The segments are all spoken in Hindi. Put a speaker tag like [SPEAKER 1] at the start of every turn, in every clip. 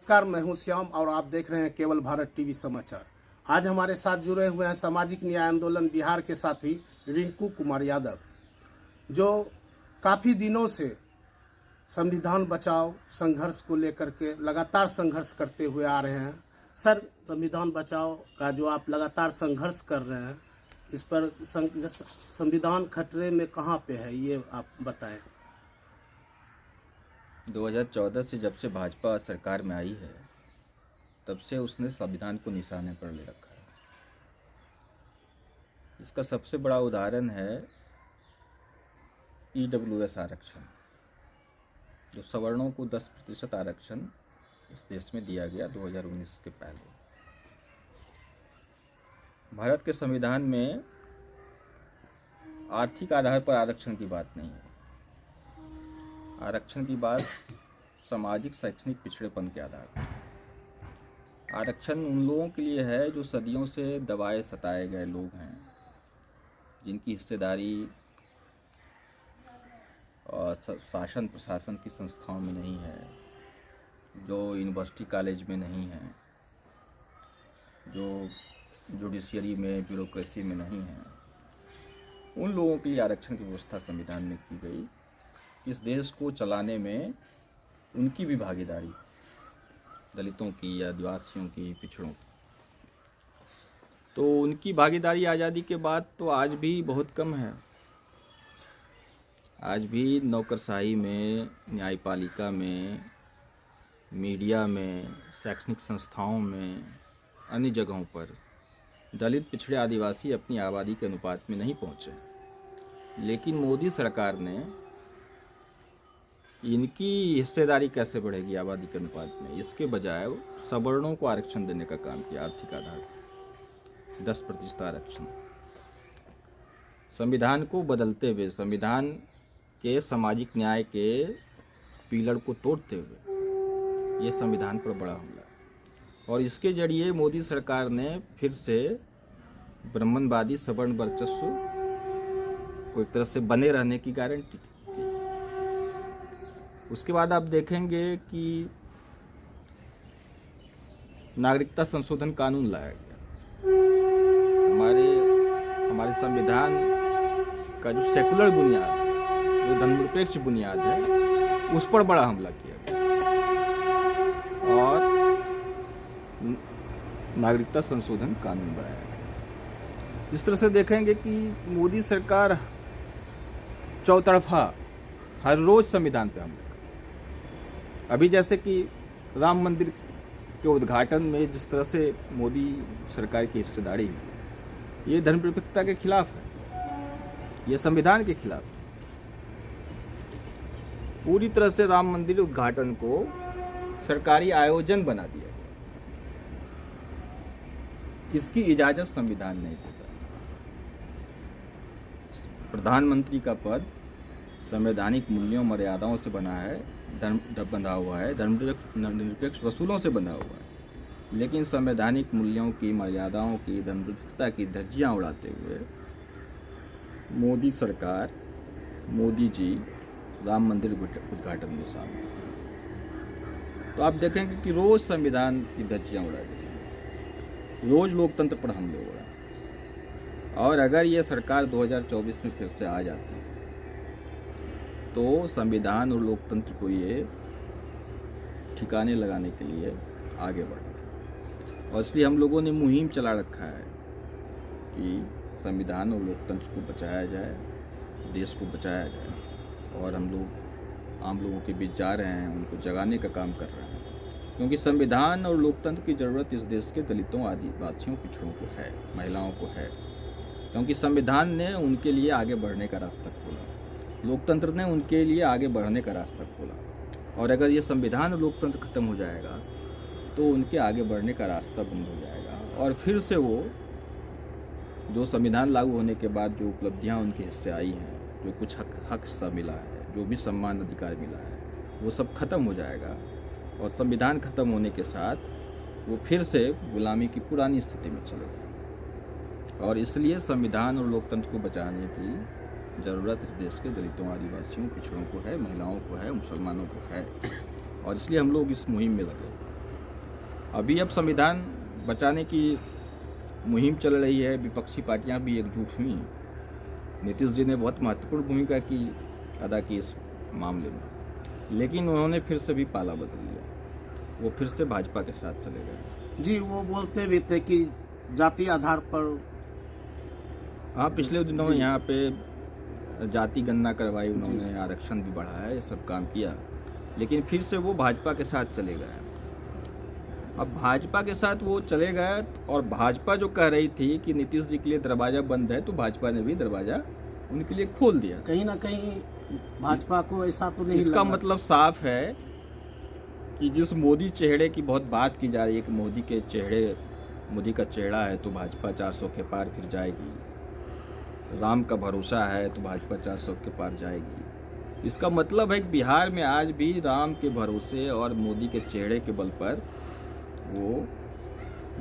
[SPEAKER 1] नमस्कार, मैं हूं श्याम और आप देख रहे हैं केवल भारत टीवी समाचार। आज हमारे साथ जुड़े हुए हैं सामाजिक न्याय आंदोलन बिहार के साथी रिंकू कुमार यादव, जो काफ़ी दिनों से संविधान बचाओ संघर्ष को लेकर के लगातार संघर्ष करते हुए आ रहे हैं। सर, संविधान बचाओ का जो आप लगातार संघर्ष कर रहे हैं, इस पर संविधान खतरे में कहाँ पे है, ये आप बताएं।
[SPEAKER 2] 2014 से जब से भाजपा सरकार में आई है, तब से उसने संविधान को निशाने पर ले रखा है। इसका सबसे बड़ा उदाहरण है EWS आरक्षण, जो सवर्णों को 10% आरक्षण इस देश में दिया गया 2019 के पहले। भारत के संविधान में आर्थिक आधार पर आरक्षण की बात नहीं है। आरक्षण की बात सामाजिक शैक्षणिक पिछड़ेपन के आधार पर। आरक्षण उन लोगों के लिए है जो सदियों से दबाए सताए गए लोग हैं, जिनकी हिस्सेदारी और शासन प्रशासन की संस्थाओं में नहीं है, जो यूनिवर्सिटी कॉलेज में नहीं है, जो जुडिशरी में ब्यूरोक्रेसी में नहीं है। उन लोगों के लिए आरक्षण की व्यवस्था संविधान में की गई। इस देश को चलाने में उनकी भी भागीदारी, दलितों की या आदिवासियों की, पिछड़ों की, तो उनकी भागीदारी आज़ादी के बाद तो आज भी बहुत कम है। आज भी नौकरशाही में, न्यायपालिका में, मीडिया में, शैक्षणिक संस्थाओं में, अन्य जगहों पर दलित, पिछड़े, आदिवासी अपनी आबादी के अनुपात में नहीं पहुँचे। लेकिन मोदी सरकार ने इनकी हिस्सेदारी कैसे बढ़ेगी आबादी के अनुपात में, इसके बजाय सवर्णों को आरक्षण देने का काम किया। आर्थिक आधार 10% आरक्षण, संविधान को बदलते हुए, संविधान के सामाजिक न्याय के पिलर को तोड़ते हुए ये संविधान पर बड़ा हमला है। और इसके जरिए मोदी सरकार ने फिर से ब्राह्मणवादी सवर्ण वर्चस्व को एक तरह से बने रहने की गारंटी। उसके बाद आप देखेंगे कि नागरिकता संशोधन कानून लाया गया। हमारे संविधान का जो सेकुलर बुनियाद, जो धर्मनिरपेक्ष बुनियाद है, उस पर बड़ा हमला किया गया और नागरिकता संशोधन कानून लाया गया। इस तरह से देखेंगे कि मोदी सरकार चौतरफा हर रोज संविधान पे हमला। अभी जैसे कि राम मंदिर के उद्घाटन में जिस तरह से मोदी सरकार की हिस्सेदारी है, ये धर्मनिरपेक्षता के खिलाफ है, ये संविधान के खिलाफ है। पूरी तरह से राम मंदिर उद्घाटन को सरकारी आयोजन बना दिया गया। इसकी इजाजत संविधान नहीं देता। प्रधानमंत्री का पद संवैधानिक मूल्यों मर्यादाओं से बंधा हुआ है, धर्मनिरपेक्ष वसूलों से बंधा हुआ है। लेकिन संवैधानिक मूल्यों की, मर्यादाओं की, धर्मनिरपेक्षता की धज्जियां उड़ाते हुए मोदी सरकार, मोदी जी राम मंदिर उद्घाटन में शामिल। तो आप देखेंगे कि रोज संविधान की धज्जियां उड़ाई जाएंगी, रोज लोकतंत्र पर हमले हो रहे हैं। और अगर ये सरकार 2024 में फिर से आ जाती है तो संविधान और लोकतंत्र को ये ठिकाने लगाने के लिए आगे बढ़े। और इसलिए हम लोगों ने मुहिम चला रखा है कि संविधान और लोकतंत्र को बचाया जाए, देश को बचाया जाए। और हम लोग आम लोगों के बीच जा रहे हैं, उनको जगाने का काम कर रहे हैं, क्योंकि संविधान और लोकतंत्र की ज़रूरत इस देश के दलितों, आदिवासियों, पिछड़ों को है, महिलाओं को है। क्योंकि संविधान ने उनके लिए आगे बढ़ने का रास्ता खोला, लोकतंत्र ने उनके लिए आगे बढ़ने का रास्ता खोला। और अगर ये संविधान और लोकतंत्र खत्म हो जाएगा तो उनके आगे बढ़ने का रास्ता बंद हो जाएगा। और फिर से वो जो संविधान लागू होने के बाद जो उपलब्धियां उनके हिस्से आई हैं, जो कुछ हक हिस्सा मिला है, जो भी सम्मान अधिकार मिला है, वो सब खत्म हो जाएगा। और संविधान खत्म होने के साथ वो फिर से गुलामी की पुरानी स्थिति में चलेगा। और इसलिए संविधान और लोकतंत्र को बचाने की ज़रूरत इस देश के दलितों, आदिवासियों, पिछड़ों को है, महिलाओं को है, मुसलमानों को है। और इसलिए हम लोग इस मुहिम में लगे। अभी अब संविधान बचाने की मुहिम चल रही है, विपक्षी पार्टियां भी एकजुट हुई हैं। नीतीश जी ने बहुत महत्वपूर्ण भूमिका अदा की इस मामले में, लेकिन उन्होंने फिर से भी पाला बदल लिया, वो फिर से भाजपा के साथ चले गए।
[SPEAKER 1] जी, वो बोलते भी थे कि जाति आधार पर।
[SPEAKER 2] हाँ, पिछले दिनों यहाँ पे जाति गणना करवाई उन्होंने, आरक्षण भी बढ़ाया, ये सब काम किया, लेकिन फिर से वो भाजपा के साथ चले गए। अब भाजपा के साथ वो चले गए और भाजपा जो कह रही थी कि नीतीश जी के लिए दरवाज़ा बंद है, तो भाजपा ने भी दरवाज़ा उनके लिए खोल दिया।
[SPEAKER 1] कहीं ना कहीं भाजपा को ऐसा तो नहीं
[SPEAKER 2] इसका
[SPEAKER 1] लगा।
[SPEAKER 2] मतलब साफ है कि जिस मोदी चेहरे की बहुत बात की जा रही है कि मोदी का चेहरा है तो भाजपा 400 के पार फिर जाएगी, राम का भरोसा है तो भाजपा 400 के पार जाएगी। इसका मतलब है कि बिहार में आज भी राम के भरोसे और मोदी के चेहरे के बल पर वो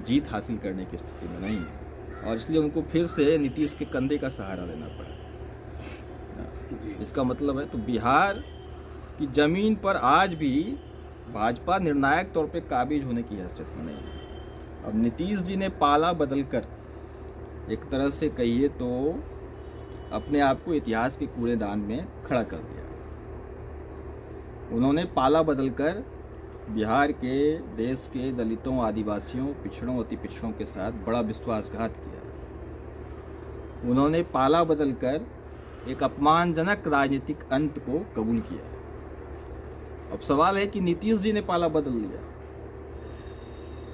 [SPEAKER 2] जीत हासिल करने की स्थिति में नहीं है, और इसलिए उनको फिर से नीतीश के कंधे का सहारा लेना पड़ा। इसका मतलब है तो बिहार की जमीन पर आज भी भाजपा निर्णायक तौर पे काबिज होने की हैसियत में नहीं है। अब नीतीश जी ने पाला बदलकर एक तरह से कहिए तो अपने आप को इतिहास के कूड़ेदान में खड़ा कर दिया। उन्होंने पाला बदलकर बिहार के, देश के दलितों, आदिवासियों, पिछड़ों, अति पिछड़ों के साथ बड़ा विश्वासघात किया। उन्होंने पाला बदलकर एक अपमानजनक राजनीतिक अंत को कबूल किया। अब सवाल है कि नीतीश जी ने पाला बदल लिया,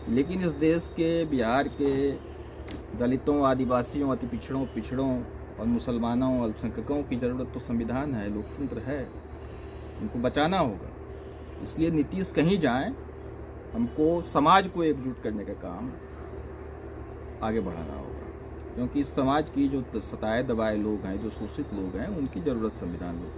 [SPEAKER 2] लेकिन इस देश के, बिहार के दलितों, आदिवासियों, अति पिछड़ों और मुसलमानों, अल्पसंख्यकों की ज़रूरत तो संविधान है, लोकतंत्र है, उनको बचाना होगा। इसलिए नीतीश कहीं जाएं, हमको समाज को एकजुट करने का काम आगे बढ़ाना होगा, क्योंकि इस समाज की जो सताए दबाए लोग हैं, जो शोषित लोग हैं, उनकी ज़रूरत संविधान लोग